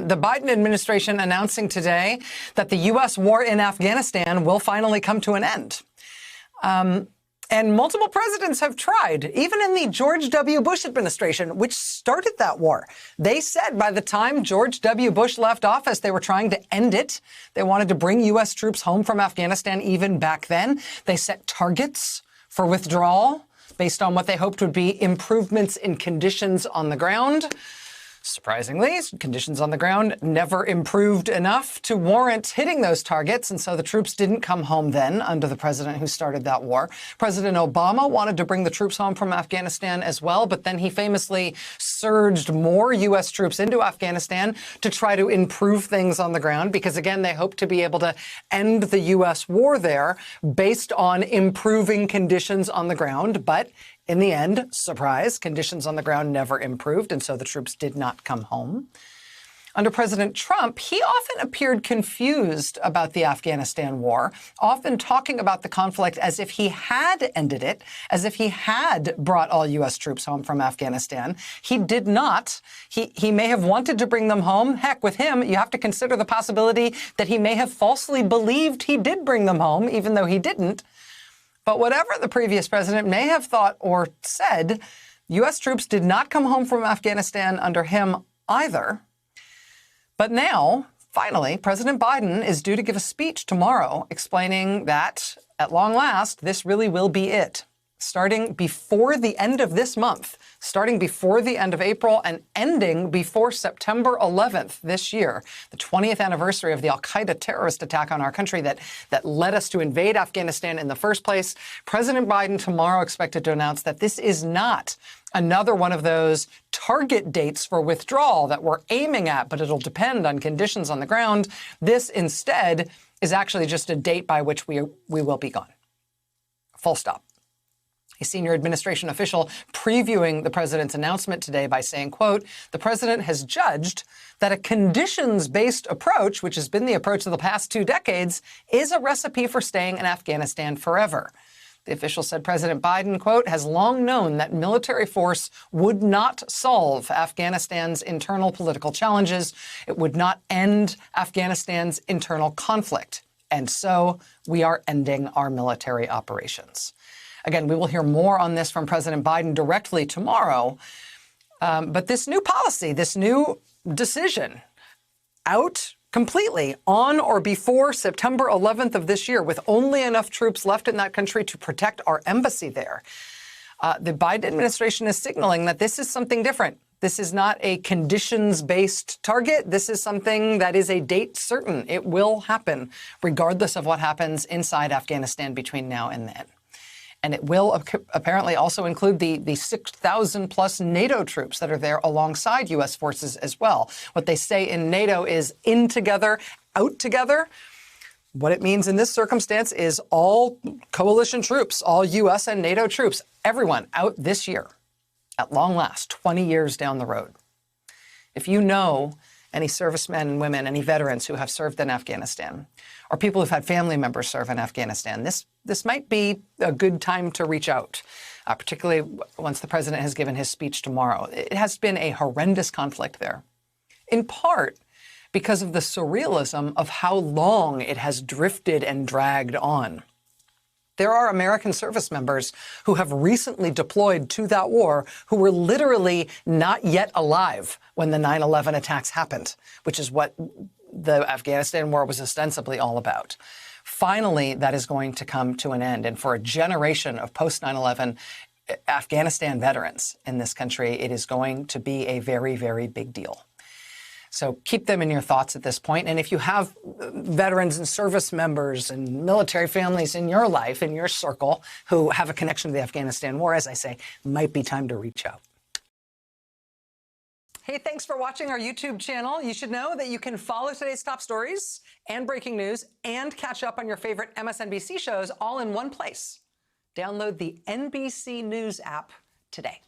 The Biden administration announcing today that the U.S. war in Afghanistan will finally come to an end. And multiple presidents have tried, even in the George W. Bush administration, which started that war. They said by the time George W. Bush left office, they were trying to end it. They wanted to bring U.S. troops home from Afghanistan even back then. They set targets for withdrawal based on what they hoped would be improvements in conditions on the ground. Surprisingly, conditions on the ground never improved enough to warrant hitting those targets, and so the troops didn't come home then under the president who started that war. President Obama wanted to bring the troops home from Afghanistan as well, but then he famously surged more U.S. troops into Afghanistan to try to improve things on the ground because, again, they hoped to be able to end the U.S. war there based on improving conditions on the ground, but in the end, surprise, conditions on the ground never improved, and so the troops did not come home. Under President Trump, he often appeared confused about the Afghanistan war, often talking about the conflict as if he had ended it, as if he had brought all U.S. troops home from Afghanistan. He did not. He may have wanted to bring them home. Heck, with him, you have to consider the possibility that he may have falsely believed he did bring them home, even though he didn't. But whatever the previous president may have thought or said, U.S. troops did not come home from Afghanistan under him either. But now, finally, President Biden is due to give a speech tomorrow explaining that, at long last, this really will be it. Starting before the end of this month, starting before the end of April and ending before September 11th this year, the 20th anniversary of the al-Qaeda terrorist attack on our country that led us to invade Afghanistan in the first place. President Biden tomorrow expected to announce that this is not another one of those target dates for withdrawal that we're aiming at, but it'll depend on conditions on the ground. This instead is actually just a date by which we will be gone. Full stop. A senior administration official previewing the president's announcement today by saying, quote, "The president has judged that a conditions-based approach, which has been the approach of the past 2 decades, is a recipe for staying in Afghanistan forever." The official said President Biden, quote, "has long known that military force would not solve Afghanistan's internal political challenges. It would not end Afghanistan's internal conflict. And so we are ending our military operations." Again, we will hear more on this from President Biden directly tomorrow. But this new policy, this new decision, out completely on or before September 11th of this year, with only enough troops left in that country to protect our embassy there, the Biden administration is signaling that this is something different. This is not a conditions-based target. This is something that is a date certain. It will happen, regardless of what happens inside Afghanistan between now and then. And it will apparently also include the 6,000 plus NATO troops that are there alongside U.S. forces as well. What they say in NATO is in together, out together. What it means in this circumstance is all coalition troops, all U.S. and NATO troops, everyone out this year, at long last, 20 years down the road. If you know any servicemen and women, any veterans who have served in Afghanistan, or people who've had family members serve in Afghanistan, this might be a good time to reach out, particularly once the president has given his speech tomorrow. It has been a horrendous conflict there, in part because of the surrealism of how long it has drifted and dragged on. There are American service members who have recently deployed to that war who were literally not yet alive when the 9/11 attacks happened, which is what the Afghanistan war was ostensibly all about. Finally, that is going to come to an end. And for a generation of post-9/11 Afghanistan veterans in this country, it is going to be a very, very big deal. So keep them in your thoughts at this point. And if you have veterans and service members and military families in your life, in your circle, who have a connection to the Afghanistan war, as I say, might be time to reach out. Hey, thanks for watching our YouTube channel. You should know that you can follow today's top stories and breaking news and catch up on your favorite MSNBC shows all in one place. Download the NBC News app today.